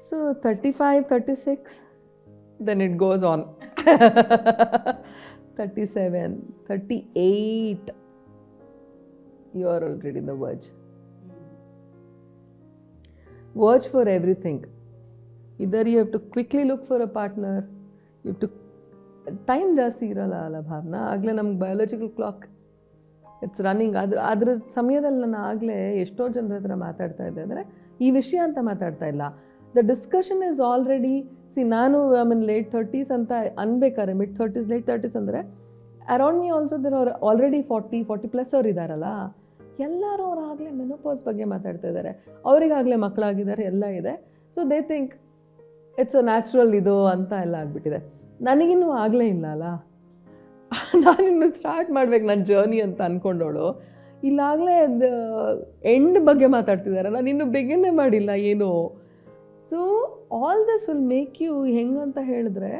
So 35, 36, then it goes on. 37, 38, you are already in the verge. Verge for everything. Either you have to quickly look for a partner, you have to time ಜಾಸ್ತಿ ಇರೋಲ್ಲ ಅಲ್ಲ ಭಾವನಾ. ಆಗಲೇ ನಮ್ಗೆ biological clock it's running. ಅದ್ರ ಸಮಯದಲ್ಲಿ ನಾನು ಆಗಲೇ ಎಷ್ಟೋ ಜನರ ಹತ್ರ ಮಾತಾಡ್ತಾ ಇದ್ದೆ ಅಂದರೆ ಈ ವಿಷಯ ಅಂತ ಮಾತಾಡ್ತಾ ಇಲ್ಲ. ದ ಡಿಸ್ಕಷನ್ ಈಸ್ ಆಲ್ರೆಡಿ ನಾನು ಲೇಟ್ 30s ಅಂತ ಅನ್ಬೇಕಾದ್ರೆ ಮಿಡ್ 30s ಲೇಟ್ 30s ಅಂದರೆ around me also there are already 40+ ಅವ್ರು ಇದ್ದಾರಲ್ಲ, ಎಲ್ಲರೂ ಅವರಾಗಲೇ ಮೆನೋಪಾಸ್ ಬಗ್ಗೆ ಮಾತಾಡ್ತಾ ಇದ್ದಾರೆ. ಅವರಿಗಾಗಲೇ ಮಕ್ಕಳಾಗಿದ್ದಾರೆ, ಎಲ್ಲ ಇದೆ. So they think it's a natural ಇದು ಅಂತ ಎಲ್ಲ ಆಗಿಬಿಟ್ಟಿದೆ. ನನಗಿನ್ನೂ ಆಗಲೇ ಇಲ್ಲ ಅಲ್ಲ, ನಾನಿನ್ನು ಸ್ಟಾರ್ಟ್ ಮಾಡ್ಬೇಕು ನನ್ನ ಜರ್ನಿ ಅಂತ ಅಂದ್ಕೊಂಡವಳು. ಇಲ್ಲಾಗಲೇ ಎಂಡ್ ಬಗ್ಗೆ ಮಾತಾಡ್ತಿದ್ದಾರೆ, ನಾನು ಇನ್ನೂ ಬಿಗಿನ್ನೇ ಮಾಡಿಲ್ಲ ಏನು. So all this will make you ಹೆಂಗಂತ ಹೇಳಿದ್ರೆ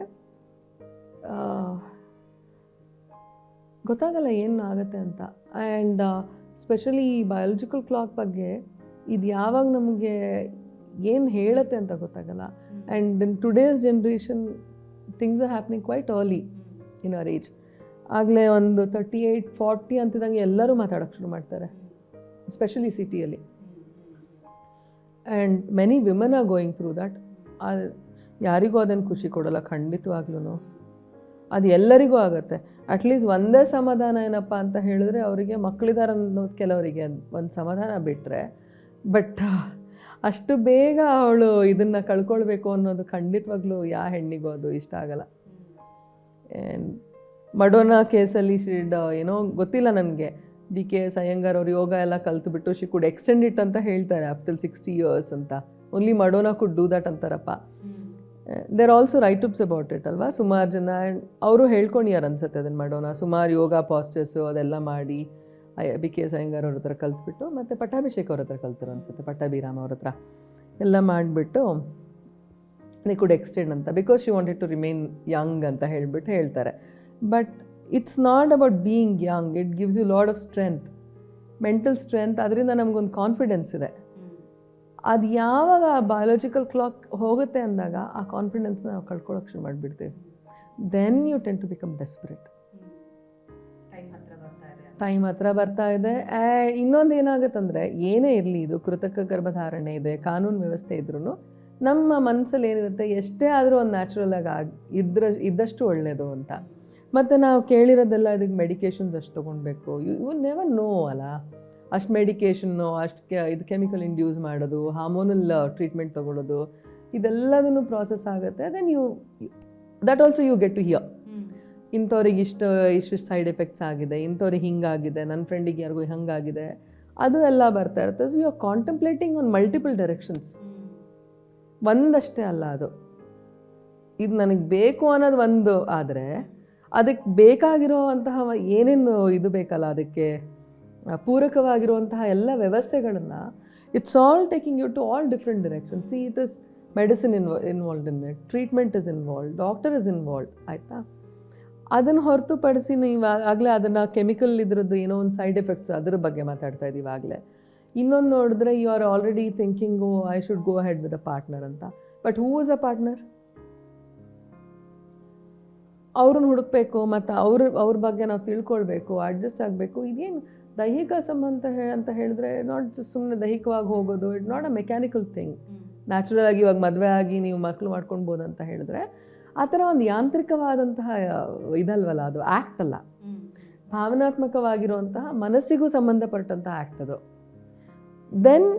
ಗೊತ್ತಾಗಲ್ಲ ಏನು ಆಗುತ್ತೆ ಅಂತ. ಆ್ಯಂಡ್ ಸ್ಪೆಷಲಿ ಈ ಬಯಾಲಜಿಕಲ್ ಕ್ಲಾಕ್ ಬಗ್ಗೆ ಇದು ಯಾವಾಗ ನಮಗೆ ಏನು ಹೇಳುತ್ತೆ ಅಂತ ಗೊತ್ತಾಗಲ್ಲ. And in today's generation things are happening quite early in our age. ಆಗಲೇ ಒಂದು 38, 40 ಅಂತಿದ್ದಂಗೆ ಎಲ್ಲರೂ ಮಾತಾಡೋಕ್ಕೆ ಶುರು ಮಾಡ್ತಾರೆ, ಎಸ್ಪೆಷಲಿ ಸಿಟಿಯಲ್ಲಿ. And many women are going through that. ಯಾರಿಗೂ ಅದನ್ನು ಖುಷಿ ಕೊಡೋಲ್ಲ ಖಂಡಿತವಾಗ್ಲೂ. ಅದು ಎಲ್ಲರಿಗೂ ಆಗುತ್ತೆ. ಅಟ್ಲೀಸ್ಟ್ ಒಂದೇ ಸಮಾಧಾನ ಏನಪ್ಪ ಅಂತ ಹೇಳಿದ್ರೆ ಅವರಿಗೆ ಮಕ್ಕಳಿದ್ದಾರೆ ಅನ್ನೋದು ಕೆಲವರಿಗೆ ಒಂದು ಸಮಾಧಾನ ಬಿಟ್ಟರೆ, ಬಟ್ ಅಷ್ಟು ಬೇಗ ಅವಳು ಇದನ್ನು ಕಳ್ಕೊಳ್ಬೇಕು ಅನ್ನೋದು ಖಂಡಿತವಾಗ್ಲೂ ಯಾವ ಹೆಣ್ಣಿಗೂ ಅದು ಇಷ್ಟ ಆಗಲ್ಲ. ಆ್ಯಂಡ್ ಮಡೋನಾ ಕೇಸಲ್ಲಿ ಏನೋ ಗೊತ್ತಿಲ್ಲ ನನಗೆ, BKS ಅಯ್ಯಂಗಾರ್ ಅವ್ರು ಯೋಗ ಎಲ್ಲ ಕಲ್ತುಬಿಟ್ಟು ಶಿ ಕುಡ್ ಎಕ್ಸ್ಟೆಂಡ್ ಇಟ್ ಅಂತ ಹೇಳ್ತಾರೆ ಅಪ್ ಟಿಲ್ 60 years ಅಂತ. Only Madonna could do that ಅಂತಾರಪ್ಪ. There also writeups about it ಅಲ್ವಾ ಸುಮಾರು ಜನ. ಆ್ಯಂಡ್ ಅವರು ಹೇಳ್ಕೊಂಡಿಯಾರ ಅನ್ಸುತ್ತೆ ಅದನ್ನು ಮಡೋನಾ. ಸುಮಾರು ಯೋಗ ಪಾಸ್ಚರ್ಸು ಅದೆಲ್ಲ ಮಾಡಿ BKS ಅಯ್ಯಂಗಾರ್ ಅವ್ರ ಹತ್ರ ಕಲ್ತ್ಬಿಟ್ಟು, ಮತ್ತು ಪಟ್ಟಾಭಿಷೇಕ್ ಅವ್ರ ಹತ್ರ ಕಲ್ತರು ಅನ್ಸುತ್ತೆ, ಪಟ್ಟಾಭಿರಾಮ್ ಅವ್ರ ಹತ್ರ ಎಲ್ಲ ಮಾಡಿಬಿಟ್ಟು ದೇ ಕುಡ್ ಎಕ್ಸ್ಟೆಂಡ್ ಅಂತ, because she wanted to remain young ಅಂತ ಹೇಳ್ಬಿಟ್ಟು ಹೇಳ್ತಾರೆ. But it's not about being young, it gives you lot of strength, mental strength. ಅದರಿಂದ ನಮಗೊಂದು ಕಾನ್ಫಿಡೆನ್ಸ್ ಇದೆ. ಅದು ಯಾವಾಗ ಬಯಾಲಜಿಕಲ್ ಕ್ಲಾಕ್ ಹೋಗುತ್ತೆ ಅಂದಾಗ ಆ ಕಾನ್ಫಿಡೆನ್ಸ್ನ ನಾವು ಕಳ್ಕೊಳ್ಳೋಕೆ ಶುರು ಮಾಡಿಬಿಡ್ತೀವಿ. Then you tend to become desperate. Time ಹತ್ರ ಬರ್ತಾ ಇದೆ. ಇನ್ನೊಂದು ಏನಾಗುತ್ತಂದರೆ, ಏನೇ ಇರಲಿ, ಇದು ಕೃತಕ ಗರ್ಭಧಾರಣೆ ಇದೆ, ಕಾನೂನು ವ್ಯವಸ್ಥೆ ಇದ್ರೂ ನಮ್ಮ ಮನಸ್ಸಲ್ಲಿ ಏನಿರುತ್ತೆ, ಎಷ್ಟೇ ಆದರೂ ಒಂದು ನ್ಯಾಚುರಲಾಗಿ ಇದ್ದಷ್ಟು ಒಳ್ಳೆಯದು ಅಂತ. ಮತ್ತು ನಾವು ಕೇಳಿರೋದೆಲ್ಲ ಇದಕ್ಕೆ ಮೆಡಿಕೇಷನ್ಸ್ ಅಷ್ಟು ತೊಗೊಳ್ಬೇಕು, ಯು ನೆವರ್ ನೋ ಅಲ್ಲ. ಅಷ್ಟು ಮೆಡಿಕೇಷನ್ನು, ಅಷ್ಟು ಇದು ಕೆಮಿಕಲ್ ಇಂಡ್ಯೂಸ್ ಮಾಡೋದು, ಹಾರ್ಮೋನಲ್ ಟ್ರೀಟ್ಮೆಂಟ್ ತೊಗೊಳ್ಳೋದು, ಇದೆಲ್ಲದೂ ಪ್ರಾಸೆಸ್ ಆಗುತ್ತೆ. Then that also you get to hear, ಇಂಥವ್ರಿಗೆ ಇಷ್ಟು ಸೈಡ್ ಎಫೆಕ್ಟ್ಸ್ ಆಗಿದೆ, ಇಂಥವ್ರಿಗೆ ಹಿಂಗಾಗಿದೆ, ನನ್ನ ಫ್ರೆಂಡಿಗೆ ಯಾರಿಗೂ ಹಂಗಾಗಿದೆ, ಅದು ಎಲ್ಲ ಬರ್ತಾ ಇರುತ್ತೆ. So you are contemplating on multiple directions. ಒಂದಷ್ಟೇ ಅಲ್ಲ ಅದು. ಇದು ನನಗೆ ಬೇಕು ಅನ್ನೋದು ಒಂದು ಆದರೆ, ಅದಕ್ಕೆ ಬೇಕಾಗಿರೋವಂತಹ ಏನೇನು ಇದು ಬೇಕಲ್ಲ, ಅದಕ್ಕೆ ಪೂರಕವಾಗಿರುವಂತಹ ಎಲ್ಲ ವ್ಯವಸ್ಥೆಗಳನ್ನು it's all taking you to all different directions. See it is medicine involved in it, treatment is involved, doctor is involved, ಆಯಿತಾ. ಅದನ್ನು ಹೊರತುಪಡಿಸಿ ನೀವು ಆಗಲೇ ಅದನ್ನು ಕೆಮಿಕಲ್ ಇದ್ರದ್ದು ಏನೋ ಒಂದು ಸೈಡ್ ಎಫೆಕ್ಟ್ಸ್ ಅದ್ರ ಬಗ್ಗೆ ಮಾತಾಡ್ತಾ ಇದ್ದೀವಿ ಆಗಲೇ. ಇನ್ನೊಂದು ನೋಡಿದ್ರೆ you are already thinking I should go ahead with a partner ಅಂತ. But who is a partner? ಅವ್ರನ್ನ ಹುಡುಕಬೇಕು, ಮತ್ತು ಅವ್ರ ಬಗ್ಗೆ ನಾವು ತಿಳ್ಕೊಳ್ಬೇಕು, ಅಡ್ಜಸ್ಟ್ ಆಗಬೇಕು. ಇದೇನು ದೈಹಿಕ ಸಂಬಂಧ ಅಂತ ಹೇಳಿದ್ರೆ ನಾಟ್ ಸುಮ್ಮನೆ ದೈಹಿಕವಾಗಿ ಹೋಗೋದು, it not a mechanical thing. Natural ಆಗಿ ಇವಾಗ ಮದುವೆ ಆಗಿ ನೀವು ಮಕ್ಕಳು ಮಾಡ್ಕೊಳ್ಬೋದು ಅಂತ ಹೇಳಿದ್ರೆ ಆ ಥರ ಒಂದು ಯಾಂತ್ರಿಕವಾದಂತಹ ಇದಲ್ವಲ್ಲ, ಅದು ಆ್ಯಕ್ಟ್ ಅಲ್ಲ. ಭಾವನಾತ್ಮಕವಾಗಿರುವಂತಹ ಮನಸ್ಸಿಗೂ ಸಂಬಂಧಪಟ್ಟಂತಹ ಆ್ಯಕ್ಟ್ ಅದು. Then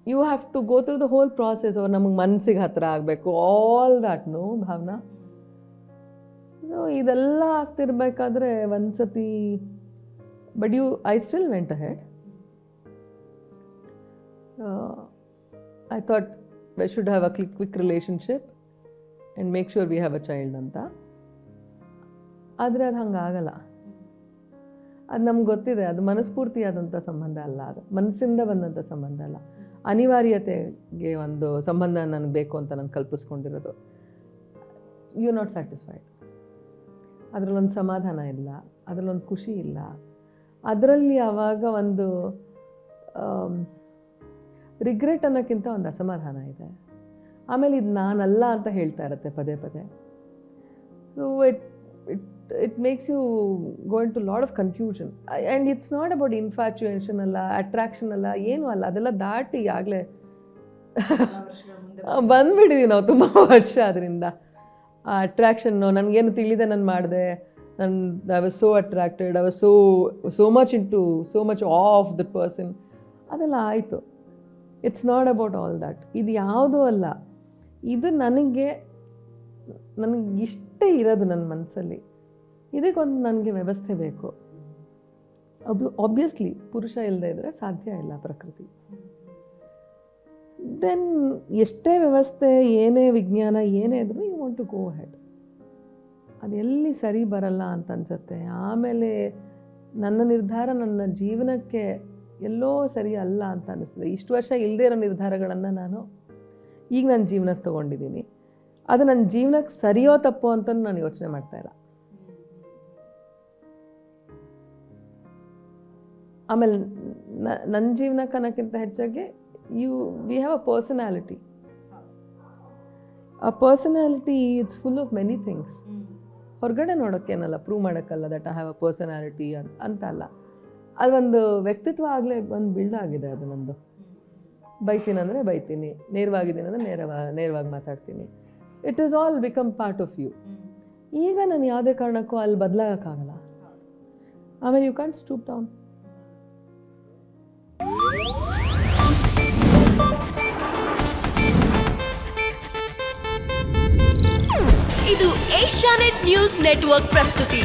you have to go through the whole process. ಅವ್ರು ನಮಗೆ ಮನಸ್ಸಿಗೆ ಹತ್ತಿರ ಆಗಬೇಕು, ಆಲ್ ದ್ಯಾಟ್ ನೋ ಭಾವನಾ. ಸೊ ಇದೆಲ್ಲ ಆಗ್ತಿರ್ಬೇಕಾದ್ರೆ ಒಂದು ಸತಿ but I still went ahead. I thought we should have a quick relationship and make sure we have a child ಅಂತ. ಆದರೆ ಅದು ಹಂಗಾಗಲ್ಲ. ಅದು ನಮ್ಗೆ ಗೊತ್ತಿದೆ, ಅದು ಮನಸ್ಫೂರ್ತಿಯಾದಂಥ ಸಂಬಂಧ ಅಲ್ಲ, ಅದು ಮನಸ್ಸಿಂದ ಬಂದಂಥ ಸಂಬಂಧ ಅಲ್ಲ. ಅನಿವಾರ್ಯತೆಗೆ ಒಂದು ಸಂಬಂಧ ನನಗೆ ಬೇಕು ಅಂತ ನಾನು ಕಲ್ಪಿಸ್ಕೊಂಡಿರೋದು. You are not satisfied. ಅದರಲ್ಲೊಂದು ಸಮಾಧಾನ ಇಲ್ಲ, ಅದರಲ್ಲೊಂದು ಖುಷಿ ಇಲ್ಲ. ಅದರಲ್ಲಿ ಆವಾಗ ಒಂದು ರಿಗ್ರೆಟ್ ಅನ್ನೋಕ್ಕಿಂತ ಒಂದು ಅಸಮಾಧಾನ ಇದೆ. ಆಮೇಲೆ ಇದು ನಾನಲ್ಲ ಅಂತ ಹೇಳ್ತಾ ಇರುತ್ತೆ ಪದೇ ಪದೇ. So it makes you go into lot of confusion. And it's not about infatuation ಅಲ್ಲ, ಅಟ್ರಾಕ್ಷನ್ ಅಲ್ಲ, ಏನೂ ಅಲ್ಲ. ಅದೆಲ್ಲ ದಾಟಿ ಆಗಲೇ ಬಂದ್ಬಿಟ್ಟಿದ್ದೀವಿ ನಾವು ತುಂಬ ವರ್ಷ. ಅದರಿಂದ ಆ ಅಟ್ರಾಕ್ಷನ್ನು ನನಗೇನು ತಿಳಿದೆ ನಾನು ಮಾಡಿದೆ, I was so attracted, I was so much into so much of that person, ಅದೆಲ್ಲ ಆಯಿತು. It's not about all that. ಇದು ಯಾವುದೂ ಅಲ್ಲ. ಇದು ನನಗೆ ಇಷ್ಟೇ ಇರೋದು ನನ್ನ ಮನಸ್ಸಲ್ಲಿ. ಇದಕ್ಕೊಂದು ನನಗೆ ವ್ಯವಸ್ಥೆ ಬೇಕು. ಆಬ್ವಿಯಸ್ಲಿ ಪುರುಷ ಇಲ್ಲದೆ ಇದ್ದರೆ ಸಾಧ್ಯ ಇಲ್ಲ ಪ್ರಕೃತಿ. ದೆನ್ ಎಷ್ಟೇ ವ್ಯವಸ್ಥೆ, ಏನೇ ವಿಜ್ಞಾನ, ಏನೇ ಇದ್ರೂ you want to go head. ಅದು ಎಲ್ಲಿ ಸರಿ ಬರಲ್ಲ ಅಂತ ಅನ್ಸುತ್ತೆ. ಆಮೇಲೆ ನನ್ನ ನಿರ್ಧಾರ ನನ್ನ ಜೀವನಕ್ಕೆ ಎಲ್ಲೋ ಸರಿ ಅಲ್ಲ ಅಂತ ಅನ್ನಿಸ್ತದೆ. ಇಷ್ಟು ವರ್ಷ ಇಲ್ಲದೇ ಇರೋ ನಿರ್ಧಾರಗಳನ್ನು ನಾನು ಈಗ ನನ್ನ ಜೀವನಕ್ಕೆ ತೊಗೊಂಡಿದ್ದೀನಿ. ಅದು ನನ್ನ ಜೀವನಕ್ಕೆ ಸರಿಯೋ ತಪ್ಪೋ ಅಂತ ನಾನು ಯೋಚನೆ ಮಾಡ್ತಾಯಿಲ್ಲ. ಆಮೇಲೆ ನನ್ನ ಜೀವನಕ್ಕೆ ಅನ್ನೋಕ್ಕಿಂತ ಹೆಚ್ಚಾಗಿ ವಿ ಹ್ಯಾವ್ ಅ ಪರ್ಸನಾಲಿಟಿ. ಆ personality it's full of many things. ಹೊರಗಡೆ ನೋಡೋಕ್ಕೇನಲ್ಲ, ಪ್ರೂವ್ ಮಾಡೋಕ್ಕಲ್ಲ that I have a personality ಅಂತ ಅಲ್ಲ. ಅದೊಂದು ವ್ಯಕ್ತಿತ್ವ ಆಗಲೇ ಒಂದು ಬಿಲ್ಡ್ ಆಗಿದೆ. ಅದು ನಂದು. ಬೈತೀನಿ ಅಂದರೆ ಬೈತೀನಿ, ನೇರವಾಗಿದ್ದೀನಿ ಅಂದರೆ ನೇರವಾಗಿ ಮಾತಾಡ್ತೀನಿ. It is all become part of you. ಈಗ ನಾನು ಯಾವುದೇ ಕಾರಣಕ್ಕೂ ಅಲ್ಲಿ ಬದಲಾಗೋಕ್ಕಾಗಲ್ಲ. ಆಮೇಲೆ ಯು ಕ್ಯಾಂಟ್ ಸ್ಟೂಪ್ ಡೌನ್. ಇದು ಏಷ್ಯಾನೆಟ್ ನ್ಯೂಸ್ ನೆಟ್ವರ್ಕ್ ಪ್ರಸ್ತುತಿ.